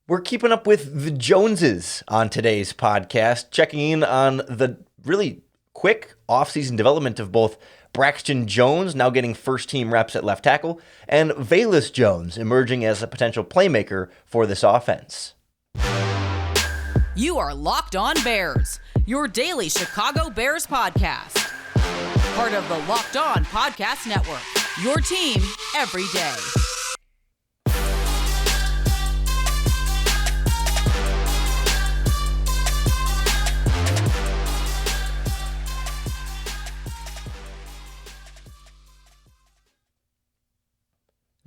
We're keeping up with the Joneses on today's podcast, checking in on the really quick offseason development of both Braxton Jones, now getting first-team reps at left tackle, and Velus Jones emerging as a potential playmaker for this offense. You are Locked On Bears, your daily Chicago Bears podcast. Part of the Locked On Podcast Network, your team every day.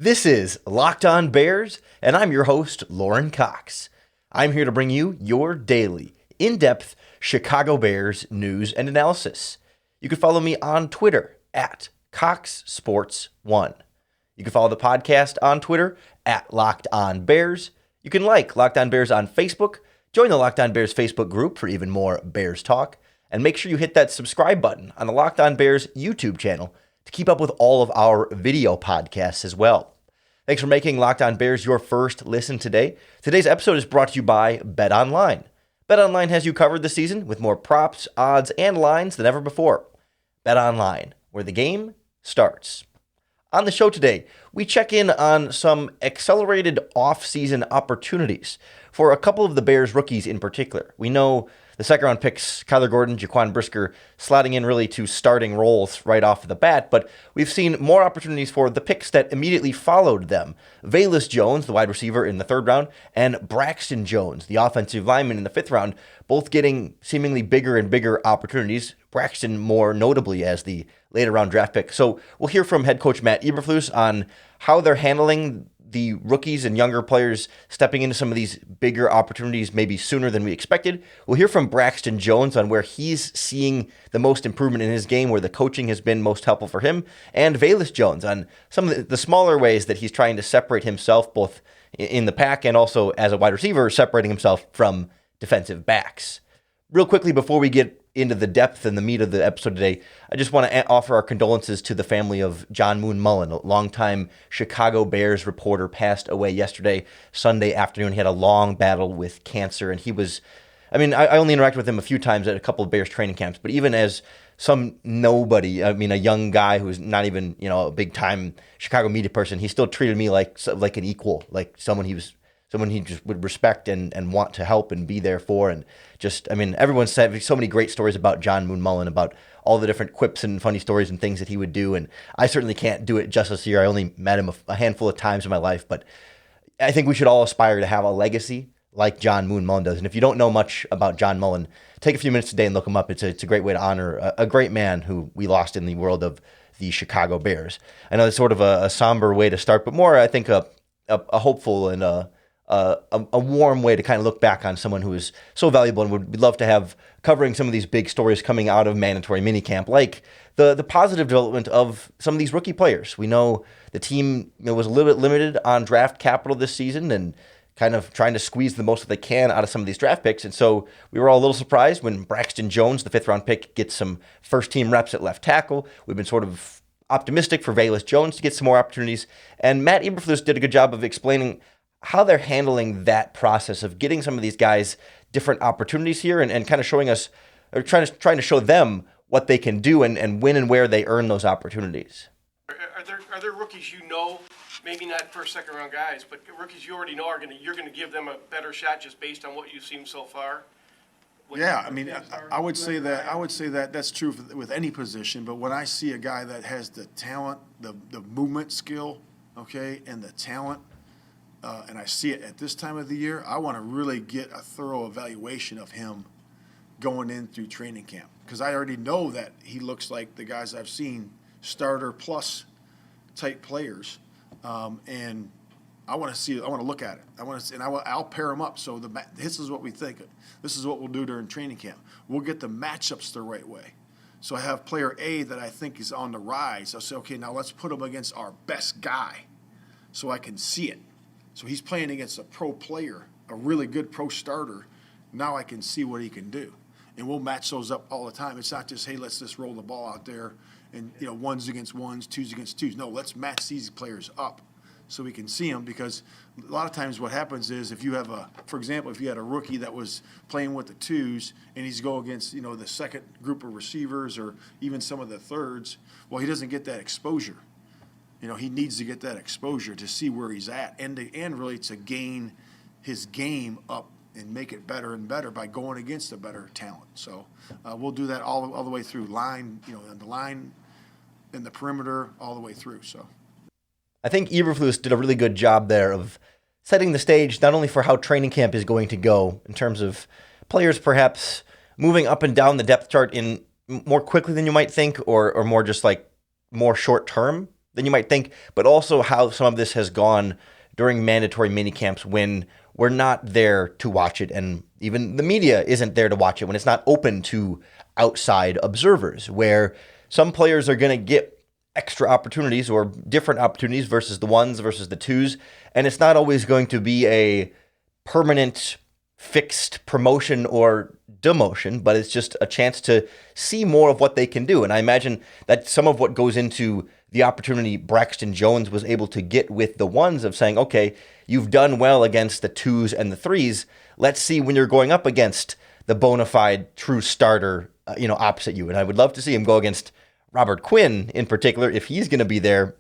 This is Locked On Bears, and I'm your host, Lorin Cox. I'm here to bring you your daily, in-depth Chicago Bears news and analysis. You can follow me on Twitter at CoxSports1. You can follow the podcast on Twitter at Locked On Bears. You can like Locked On Bears on Facebook, join the Locked On Bears Facebook group for even more Bears talk, and make sure you hit that subscribe button on the Locked On Bears YouTube channel to keep up with all of our video podcasts as well. Thanks for making Locked On Bears your first listen today. Today's episode is brought to you by BetOnline. BetOnline has you covered this season with more props, odds, and lines than ever before. BetOnline, where the game starts. On the show today, we check in on some accelerated off-season opportunities for a couple of the Bears rookies in particular. We know the second-round picks, Kyler Gordon, Jaquan Brisker, sliding in really to starting roles right off the bat, but we've seen more opportunities for the picks that immediately followed them. Velus Jones, the wide receiver in the third round, and Braxton Jones, the offensive lineman in the fifth round, both getting seemingly bigger and bigger opportunities, Braxton more notably as the later round draft pick. So we'll hear from head coach Matt Eberflus on how they're handling the rookies and younger players stepping into some of these bigger opportunities maybe sooner than we expected. We'll hear from Braxton Jones on where he's seeing the most improvement in his game, where the coaching has been most helpful for him, and Velus Jones on some of the smaller ways that he's trying to separate himself both in the pack and also as a wide receiver, separating himself from defensive backs. Real quickly, before we get into the depth and the meat of the episode today, I just want to offer our condolences to the family of John Moon Mullen, a longtime Chicago Bears reporter, passed away yesterday, Sunday afternoon. He had a long battle with cancer, and he was, I only interacted with him a few times at a couple of Bears training camps, but even as some nobody, a young guy who's not even, a big-time Chicago media person, he still treated me like an equal, like someone he just would respect and want to help and be there for. And just, everyone said so many great stories about John Moon Mullen, about all the different quips and funny stories and things that he would do. And I certainly can't do it justice here. I only met him a handful of times in my life, but I think we should all aspire to have a legacy like John Moon Mullen does. And if you don't know much about John Mullen, take a few minutes today and look him up. It's a great way to honor a great man who we lost in the world of the Chicago Bears. I know it's sort of a somber way to start, but more, I think, a hopeful and a warm way to kind of look back on someone who is so valuable, and would love to have covering some of these big stories coming out of mandatory minicamp, like the positive development of some of these rookie players. We know the team was a little bit limited on draft capital this season and kind of trying to squeeze the most that they can out of some of these draft picks. And so we were all a little surprised when Braxton Jones, the fifth round pick, gets some first team reps at left tackle. We've been sort of optimistic for Velus Jones to get some more opportunities. And Matt Eberflus did a good job of explaining how they're handling that process of getting some of these guys different opportunities here, and kind of showing us, or trying to show them what they can do and when and where they earn those opportunities. Are there rookies maybe not first, second round guys, but rookies you already know you're gonna give them a better shot just based on what you've seen so far? I would say that that's true with any position, but when I see a guy that has the talent, the movement skill, and the talent, and I see it at this time of the year, I want to really get a thorough evaluation of him going in through training camp, because I already know that he looks like the guys I've seen, starter plus type players, and I want to look at it. I'll pair them up. So this is what we think. This is what we'll do during training camp. We'll get the matchups the right way. So I have player A that I think is on the rise. I'll say, okay, now let's put him against our best guy so I can see it. So he's playing against a pro player, a really good pro starter. Now I can see what he can do. And we'll match those up all the time. It's not just, hey, let's just roll the ball out there and, ones against ones, twos against twos. No, let's match these players up so we can see them, because a lot of times what happens is if you have for example, if you had a rookie that was playing with the twos and he's go against, the second group of receivers or even some of the thirds, well, he doesn't get that exposure. He needs to get that exposure to see where he's at and really to gain his game up and make it better and better by going against a better talent. So we'll do that all the way through line, on the line, in the perimeter, all the way through. So I think Eberflus did a really good job there of setting the stage not only for how training camp is going to go in terms of players perhaps moving up and down the depth chart in more quickly than you might think, or more just like more short term than you might think, but also how some of this has gone during mandatory mini camps when we're not there to watch it, and even the media isn't there to watch it, when it's not open to outside observers, where some players are going to get extra opportunities or different opportunities versus the ones versus the twos, and it's not always going to be a permanent fixed promotion or demotion, but it's just a chance to see more of what they can do. And I imagine that some of what goes into the opportunity Braxton Jones was able to get with the ones of saying, okay, you've done well against the twos and the threes. Let's see when you're going up against the bona fide true starter, opposite you. And I would love to see him go against Robert Quinn in particular. If he's going to be there,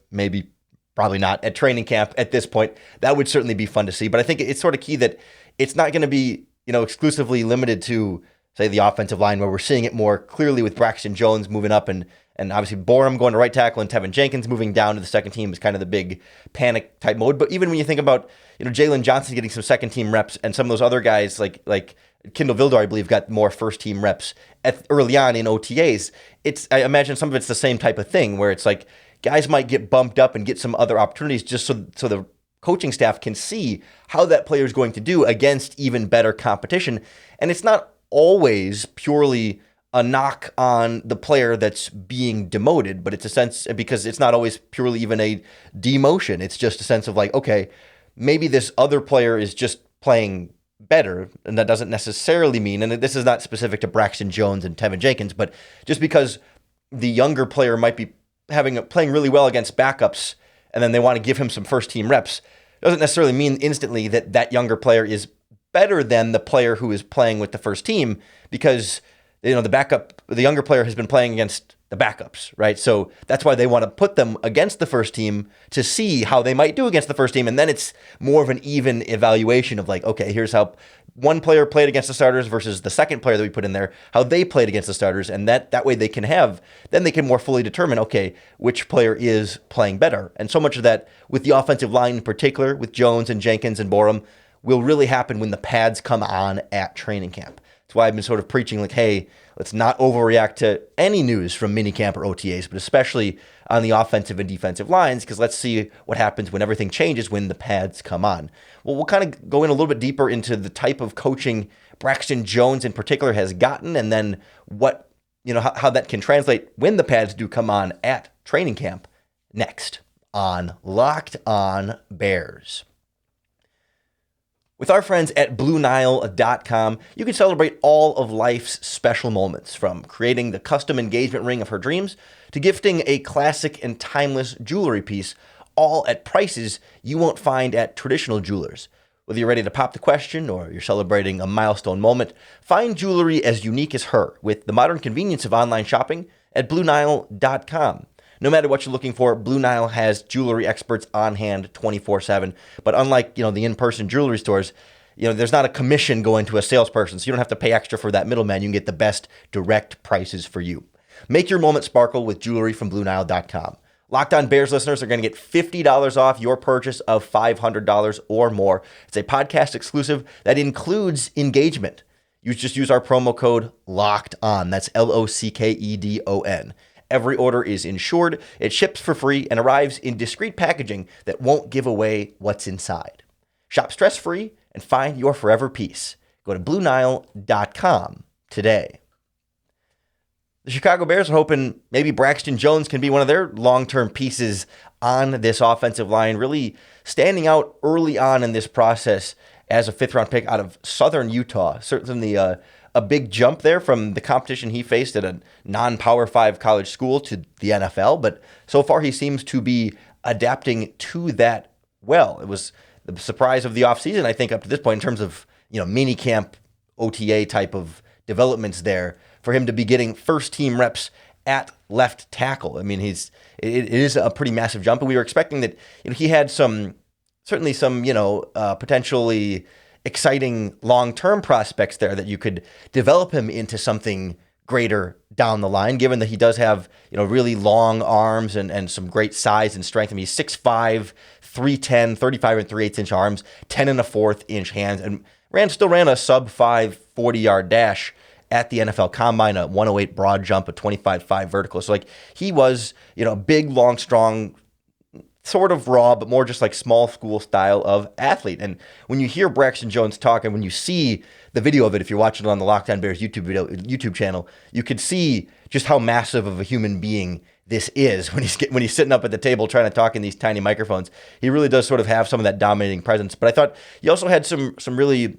probably not at training camp at this point, that would certainly be fun to see. But I think it's sort of key that it's not going to be, exclusively limited to, say, the offensive line, where we're seeing it more clearly with Braxton Jones moving up and obviously Borum going to right tackle and Tevin Jenkins moving down to the second team is kind of the big panic type mode. But even when you think about, Jalen Johnson getting some second team reps and some of those other guys like Kindle Vildor, I believe, got more first team reps early on in OTAs. I imagine some of it's the same type of thing where it's like guys might get bumped up and get some other opportunities just so the coaching staff can see how that player is going to do against even better competition. And it's not always purely a knock on the player that's being demoted, but it's a sense, because it's not always purely even a demotion. It's just a sense of like, okay, maybe this other player is just playing better, and that doesn't necessarily mean, and this is not specific to Braxton Jones and Tevin Jenkins, but just because the younger player might be playing really well against backups, and then they want to give him some first team reps, doesn't necessarily mean instantly that younger player is better than the player who is playing with the first team, because the younger player has been playing against the backups, right? So that's why they want to put them against the first team to see how they might do against the first team. And then it's more of an even evaluation of like, okay, here's how one player played against the starters versus the second player that we put in there, how they played against the starters. And that way they can more fully determine, okay, which player is playing better. And so much of that with the offensive line in particular, with Jones and Jenkins and Borum, will really happen when the pads come on at training camp. That's why I've been sort of preaching like, hey, let's not overreact to any news from minicamp or OTAs, but especially on the offensive and defensive lines, because let's see what happens when everything changes when the pads come on. Well, we'll kind of go in a little bit deeper into the type of coaching Braxton Jones in particular has gotten, and then what, how that can translate when the pads do come on at training camp next on Locked On Bears. With our friends at BlueNile.com, you can celebrate all of life's special moments, from creating the custom engagement ring of her dreams to gifting a classic and timeless jewelry piece, all at prices you won't find at traditional jewelers. Whether you're ready to pop the question or you're celebrating a milestone moment, find jewelry as unique as her with the modern convenience of online shopping at BlueNile.com. No matter what you're looking for, Blue Nile has jewelry experts on hand 24/7. But unlike, the in-person jewelry stores, there's not a commission going to a salesperson, so you don't have to pay extra for that middleman. You can get the best direct prices for you. Make your moment sparkle with jewelry from BlueNile.com. Locked On Bears listeners are going to get $50 off your purchase of $500 or more. It's a podcast exclusive that includes engagement. You just use our promo code LOCKEDON. That's LOCKEDON. Every order is insured, it ships for free, and arrives in discreet packaging that won't give away what's inside. Shop stress-free and find your forever peace. Go to BlueNile.com today. The Chicago Bears are hoping maybe Braxton Jones can be one of their long-term pieces on this offensive line, really standing out early on in this process as a fifth-round pick out of Southern Utah. Certainly a big jump there from the competition he faced at a non-Power 5 college school to the NFL, but so far he seems to be adapting to that well. It was the surprise of the offseason, I think, up to this point in terms of, minicamp OTA type of developments there for him to be getting first team reps at left tackle. I mean, it is a pretty massive jump, and we were expecting that he had certainly some potentially exciting long-term prospects there that you could develop him into something greater down the line, given that he does have really long arms and some great size and strength. I mean, he's 6'5", 310, 35 and 3/8 inch arms, 10 and a 1/4 inch hands, and still ran a sub 5 40-yard dash at the NFL Combine, a 108 broad jump, a 25.5 vertical. So he was, big, long, strong, sort of raw, but more just like small school style of athlete. And when you hear Braxton Jones talk, and when you see the video of it, if you're watching it on the Locked On Bears YouTube channel, you could see just how massive of a human being this is when he's sitting up at the table trying to talk in these tiny microphones. He really does sort of have some of that dominating presence. But I thought he also had some really,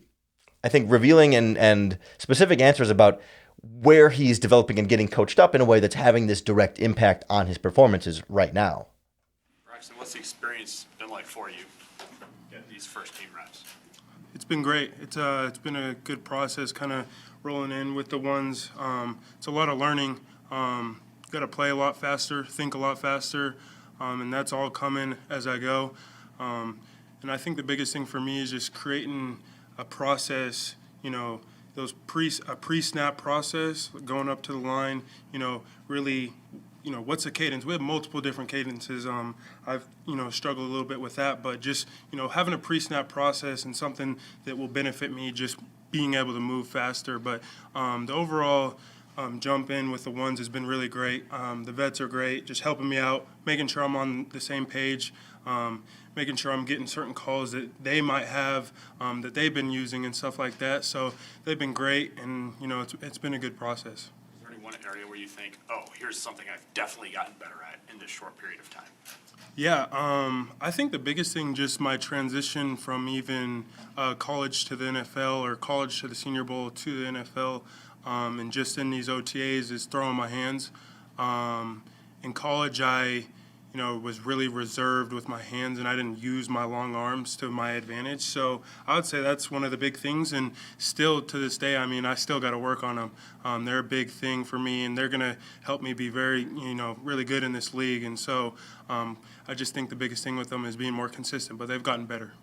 I think, revealing and specific answers about where he's developing and getting coached up in a way that's having this direct impact on his performances right now. Braxton, what's the experience been like for you at these first team reps? It's been great. It's been a good process, kind of rolling in with the ones. It's a lot of learning. Got to play a lot faster, think a lot faster, and that's all coming as I go. And I think the biggest thing for me is just creating a process, those pre-snap process, going up to the line, really, what's the cadence? We have multiple different cadences. I've, struggled a little bit with that, but just, having a pre-snap process and something that will benefit me, just being able to move faster. But the overall jump in with the ones has been really great. The vets are great, just helping me out, making sure I'm on the same page, making sure I'm getting certain calls that they might have that they've been using and stuff like that. So they've been great, and it's been a good process. Is there any one area where you think, oh, here's something I've definitely gotten better at in this short period of time? Yeah, I think the biggest thing, just my transition from even college to the NFL or college to the Senior Bowl to the NFL, and just in these OTAs, is throwing my hands. In college, I was really reserved with my hands, and I didn't use my long arms to my advantage. So I would say that's one of the big things, and still to this day, I still got to work on them. They're a big thing for me, and they're going to help me be very, really good in this league. And so I just think the biggest thing with them is being more consistent, but they've gotten better.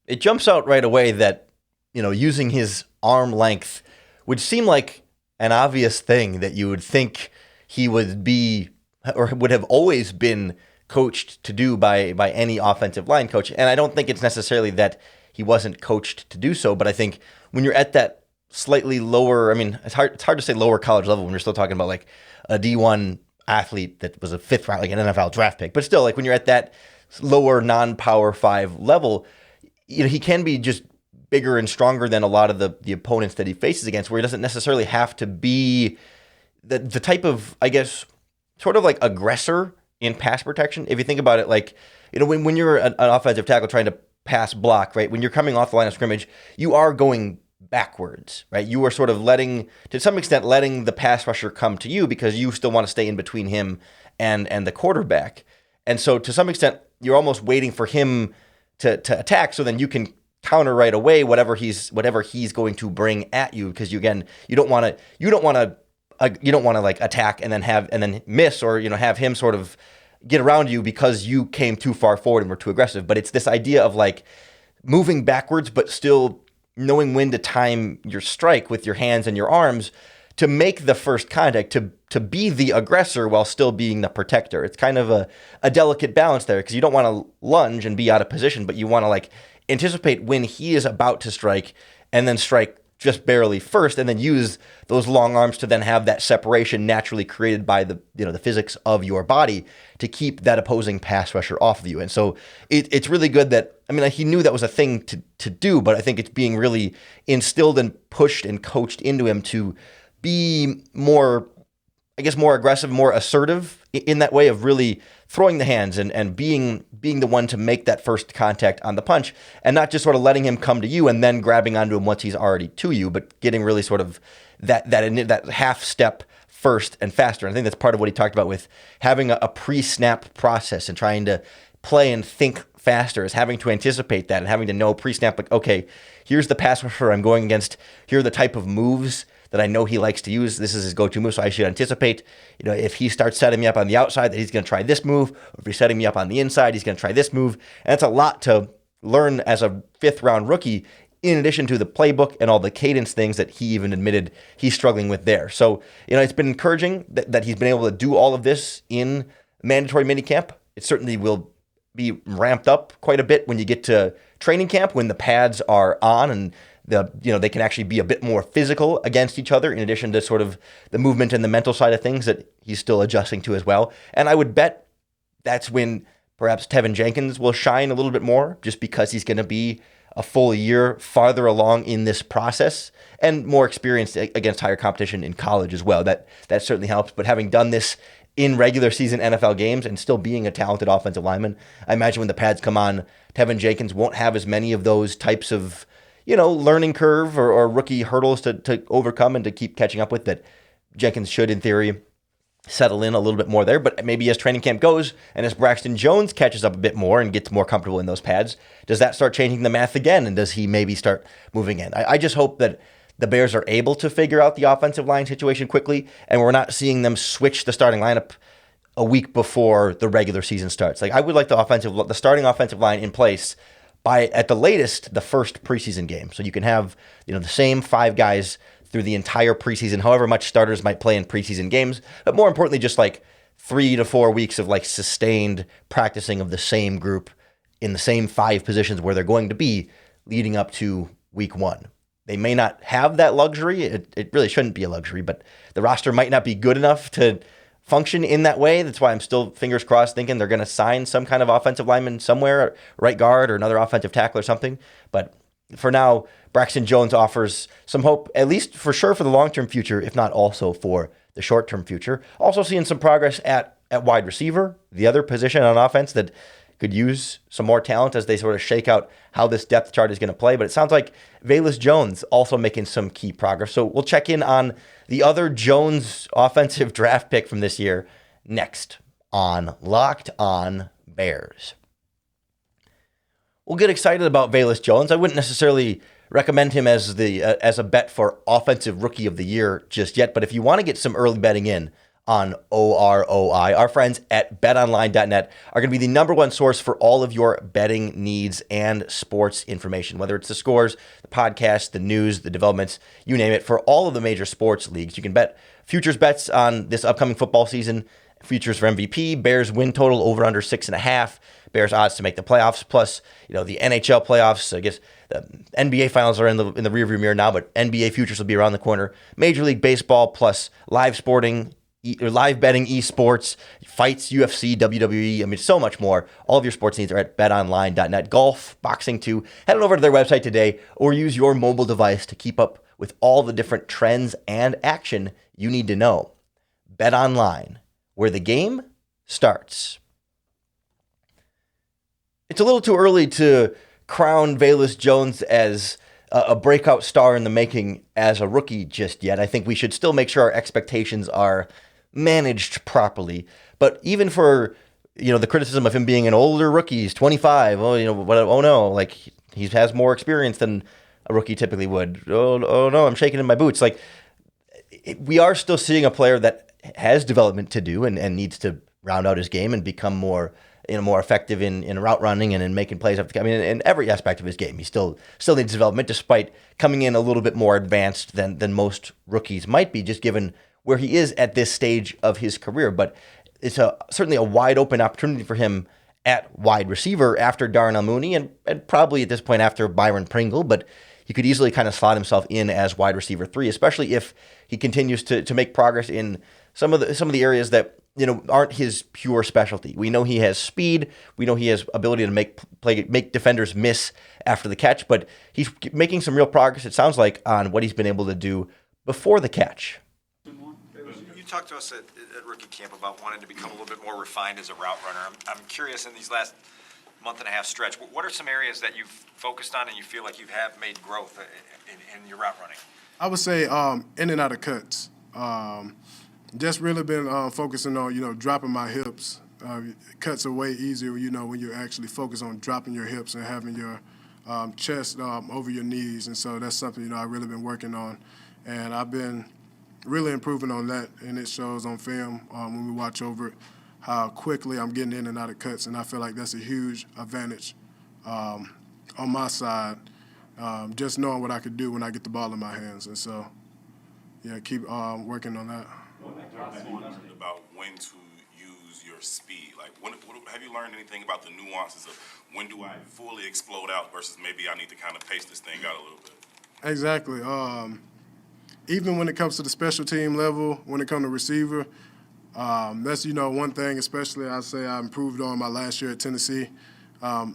It jumps out right away that, using his arm length would seem like an obvious thing that you would think he would be or would have always been coached to do by any offensive line coach. And I don't think it's necessarily that he wasn't coached to do so, but I think when you're at that slightly lower, it's hard to say lower college level when you're still talking about like a D1 athlete that was a fifth round, like an NFL draft pick, but still, like when you're at that lower non-Power 5 level, he can be just bigger and stronger than a lot of the opponents that he faces against, where he doesn't necessarily have to be the type of, I guess, sort of like aggressor in pass protection. If you think about it, like, when you're an offensive tackle trying to pass block, right, when you're coming off the line of scrimmage, you are going backwards, right? You are sort of to some extent, letting the pass rusher come to you because you still want to stay in between him and the quarterback. And so to some extent, you're almost waiting for him to attack, so then you can counter right away whatever he's going to bring at you, because you don't want to like attack and then miss, or have him sort of get around you because you came too far forward and were too aggressive. But it's this idea of like moving backwards but still knowing when to time your strike with your hands and your arms to make the first contact, to be the aggressor while still being the protector. It's kind of a delicate balance there, because you don't want to lunge and be out of position, but you want to like anticipate when he is about to strike and then strike just barely first, and then use those long arms to then have that separation naturally created by the physics of your body to keep that opposing pass rusher off of you. And so it's really good that, he knew that was a thing to do, but I think it's being really instilled and pushed and coached into him to be more aggressive, more assertive in that way of really throwing the hands and being the one to make that first contact on the punch, and not just sort of letting him come to you and then grabbing onto him once he's already to you, but getting really sort of that half step first and faster. And I think that's part of what he talked about with having a pre-snap process and trying to play and think faster, is having to anticipate that and having to know pre-snap, like, okay, here's the pass rusher I'm going against. Here are the type of moves that I know he likes to use. This is his go-to move, so I should anticipate, if he starts setting me up on the outside, that he's going to try this move. Or if he's setting me up on the inside, he's going to try this move. And that's a lot to learn as a fifth-round rookie, in addition to the playbook and all the cadence things that he even admitted he's struggling with there. So, it's been encouraging that he's been able to do all of this in mandatory minicamp. It certainly will be ramped up quite a bit when you get to training camp, when the pads are on and they can actually be a bit more physical against each other, in addition to sort of the movement and the mental side of things that he's still adjusting to as well. And I would bet that's when perhaps Tevin Jenkins will shine a little bit more, just because he's going to be a full year farther along in this process and more experienced against higher competition in college as well. That certainly helps. But having done this in regular season NFL games and still being a talented offensive lineman, I imagine when the pads come on, Tevin Jenkins won't have as many of those types of learning curve or rookie hurdles to overcome and to keep catching up with, that Jenkins should, in theory, settle in a little bit more there. But maybe as training camp goes and as Braxton Jones catches up a bit more and gets more comfortable in those pads, does that start changing the math again? And does he maybe start moving in? I just hope that the Bears are able to figure out the offensive line situation quickly, and we're not seeing them switch the starting lineup a week before the regular season starts. Like, I would like the starting offensive line in place by, at the latest, the first preseason game. So you can have, the same 5 guys through the entire preseason, however much starters might play in preseason games. But more importantly, just like 3 to 4 weeks of like sustained practicing of the same group in the same 5 positions where they're going to be leading up to week 1. They may not have that luxury. It really shouldn't be a luxury, but the roster might not be good enough to function in that way. That's why I'm still, fingers crossed, thinking they're going to sign some kind of offensive lineman somewhere, right guard or another offensive tackle or something. But for now, Braxton Jones offers some hope, at least for sure for the long-term future, if not also for the short-term future. Also seeing some progress at wide receiver, the other position on offense that could use some more talent as they sort of shake out how this depth chart is going to play. But it sounds like Velus Jones also making some key progress. So we'll check in on the other Jones offensive draft pick from this year next on Locked On Bears. We'll get excited about Velus Jones. I wouldn't necessarily recommend him as a bet for offensive rookie of the year just yet. But if you want to get some early betting in on OROI, our friends at betonline.net are going to be the number one source for all of your betting needs and sports information, whether it's the scores, the podcast, the news, the developments, you name it, for all of the major sports leagues. You can bet futures bets on this upcoming football season, futures for MVP, Bears win total over under 6.5, Bears odds to make the playoffs, plus the NHL playoffs. I guess the NBA finals are in the rearview mirror now, but NBA futures will be around the corner. Major League Baseball, plus live sporting, live betting, esports, fights, UFC, WWE, I mean, so much more. All of your sports needs are at betonline.net. Golf, boxing too. Head on over to their website today or use your mobile device to keep up with all the different trends and action you need to know. BetOnline, where the game starts. It's a little too early to crown Velus Jones as a breakout star in the making as a rookie just yet. I think we should still make sure our expectations are managed properly. But even for, the criticism of him being an older rookie, he's 25. Oh no, like he has more experience than a rookie typically would. Oh no, I'm shaking in my boots. Like, we are still seeing a player that has development to do and needs to round out his game and become more effective in route running and in making plays. In every aspect of his game, he still needs development, despite coming in a little bit more advanced than most rookies might be, just given where he is at this stage of his career. But it's certainly a wide open opportunity for him at wide receiver after Darnell Mooney and probably at this point after Byron Pringle. But he could easily kind of slot himself in as wide receiver 3, especially if he continues to make progress in some of the areas that aren't his pure specialty. We know he has speed. We know he has ability to make defenders miss after the catch, but he's making some real progress, it sounds like, on what he's been able to do before the catch. You talked to us at rookie camp about wanting to become a little bit more refined as a route runner. I'm curious, in these last month and a half stretch, what are some areas that you've focused on and you feel like you have made growth in your route running? I would say in and out of cuts. Just really been focusing on, dropping my hips cuts are way easier, when you're actually focused on dropping your hips and having your chest over your knees. And so that's something, I've really been working on. And I've been really improving on that, and it shows on film when we watch over it, how quickly I'm getting in and out of cuts. And I feel like that's a huge advantage on my side, just knowing what I could do when I get the ball in my hands. And so, keep working on that. About when to use your speed. Like, have you learned anything about the nuances of when do I fully explode out versus maybe I need to kind of pace this thing out a little bit? Exactly. Even when it comes to the special team level, when it comes to receiver, that's, one thing, especially I say I improved on my last year at Tennessee,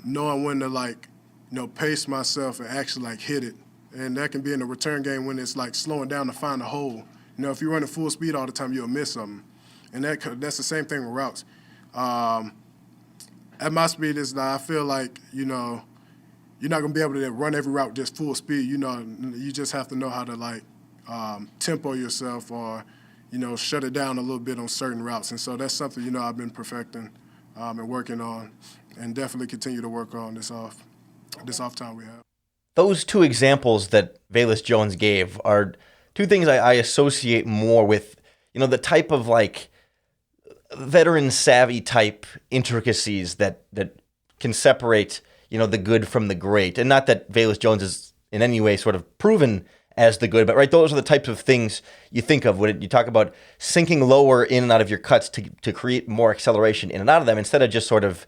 knowing when to, pace myself and actually, hit it. And that can be in the return game when it's, slowing down to find a hole. If you're running full speed all the time, you'll miss something. And that's the same thing with routes. At my speed, I feel like, you're not going to be able to run every route just full speed. You just have to know how to, tempo yourself or, shut it down a little bit on certain routes. And so that's something, I've been perfecting and working on and definitely continue to work on this off time we have. Those two examples that Velus Jones gave are two things I associate more with, the type of veteran savvy type intricacies that can separate, the good from the great. And not that Velus Jones is in any way sort of proven as the good, but right, those are the types of things you think of when you talk about sinking lower in and out of your cuts to create more acceleration in and out of them instead of just sort of,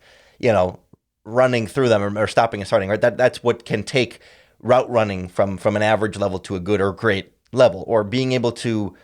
running through them or stopping and starting, right? That's what can take route running from an average level to a good or great level, or being able to,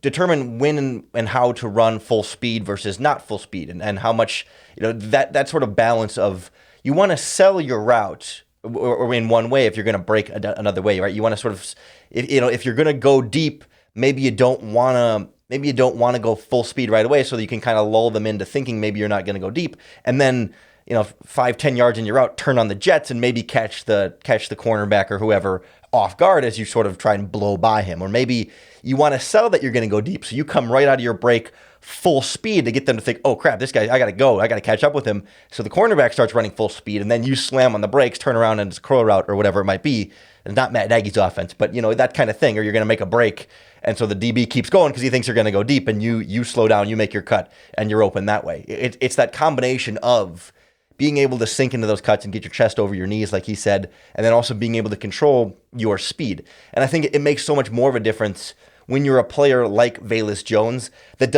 determine when and how to run full speed versus not full speed, and how much, that sort of balance of you want to sell your route or in one way if you're going to break another way, right? You want to sort of, if you're going to go deep, maybe you don't want to go full speed right away, so that you can kind of lull them into thinking maybe you're not going to go deep, and then 5-10 yards in your route, turn on the jets and maybe catch the cornerback or whoever off guard as you sort of try and blow by him. Or maybe you want to sell that you're going to go deep, so you come right out of your break full speed to get them to think, oh crap, this guy, I got to catch up with him. So the cornerback starts running full speed, and then you slam on the brakes, turn around, and it's a curl route or whatever it might be. It's not Matt Nagy's offense, but that kind of thing. Or you're going to make a break, and so the DB keeps going because he thinks you're going to go deep, and you slow down, you make your cut, and you're open that way. It's that combination of being able to sink into those cuts and get your chest over your knees, like he said, and then also being able to control your speed. And I think it makes so much more of a difference when you're a player like Velus Jones that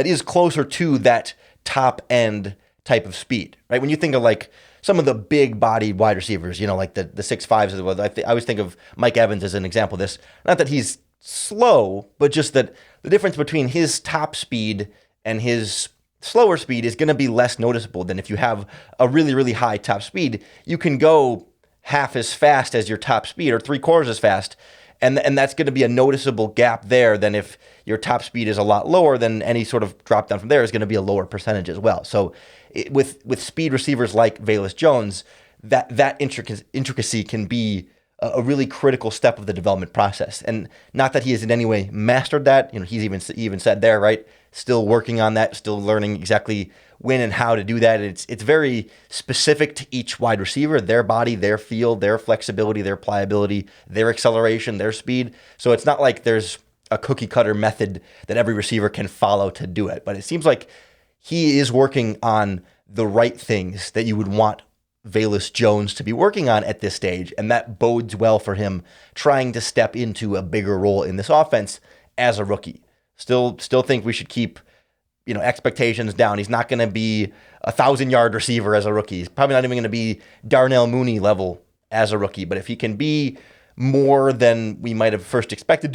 is closer to that top end type of speed, right? When you think of some of the big bodied wide receivers, like the 6'5s as well. I always think of Mike Evans as an example of this. Not that he's slow, but just that the difference between his top speed and his slower speed is going to be less noticeable than if you have a really, really high top speed. You can go half as fast as your top speed or 3/4 as fast, and that's going to be a noticeable gap there than if your top speed is a lot lower, then any sort of drop down from there is going to be a lower percentage as well. So with speed receivers like Velus Jones, that intricacy can be a really critical step of the development process. And not that he has in any way mastered that. He's even said there, right, still working on that, still learning exactly when and how to do that. It's very specific to each wide receiver, their body, their feel, their flexibility, their pliability, their acceleration, their speed. So it's not like there's a cookie cutter method that every receiver can follow to do it. But it seems like he is working on the right things that you would want Velus Jones to be working on at this stage, and that bodes well for him trying to step into a bigger role in this offense as a rookie. Still think we should keep expectations down. He's not going to be a 1,000-yard receiver as a rookie. He's probably not even going to be Darnell Mooney level as a rookie. But if he can be more than we might have first expected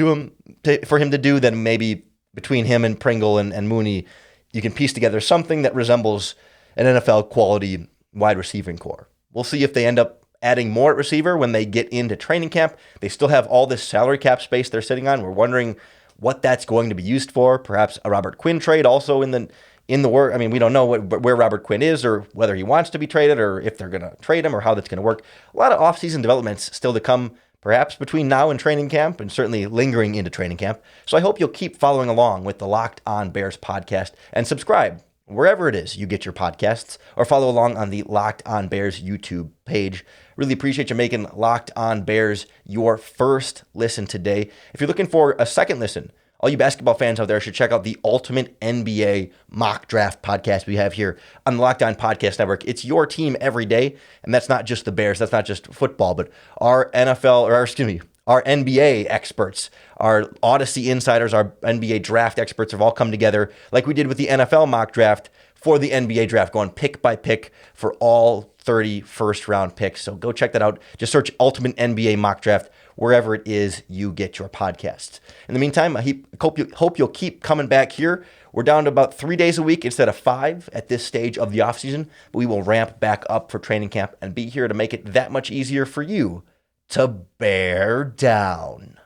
for him to do, then maybe between him and Pringle and Mooney, you can piece together something that resembles an NFL quality wide receiving core. We'll see if they end up adding more at receiver when they get into training camp. They still have all this salary cap space they're sitting on. We're wondering what that's going to be used for. Perhaps a Robert Quinn trade also in the work. I mean, we don't know where Robert Quinn is or whether he wants to be traded or if they're going to trade him or how that's going to work. A lot of offseason developments still to come, perhaps between now and training camp, and certainly lingering into training camp. So I hope you'll keep following along with the Locked On Bears podcast and subscribe wherever it is you get your podcasts, or follow along on the Locked On Bears YouTube page. Really appreciate you making Locked On Bears your first listen today. If you're looking for a second listen, all you basketball fans out there should check out the Ultimate NBA Mock Draft podcast we have here on the Locked On Podcast Network. It's your team every day, and that's not just the Bears, that's not just football, but our our NBA experts, our Odyssey insiders, our NBA draft experts have all come together like we did with the NFL mock draft for the NBA draft, going pick by pick for all 30 first-round picks. So go check that out. Just search Ultimate NBA Mock Draft wherever it is you get your podcasts. In the meantime, I hope you'll keep coming back here. We're down to about 3 days a week instead of 5 at this stage of the offseason, but we will ramp back up for training camp and be here to make it that much easier for you to bear down.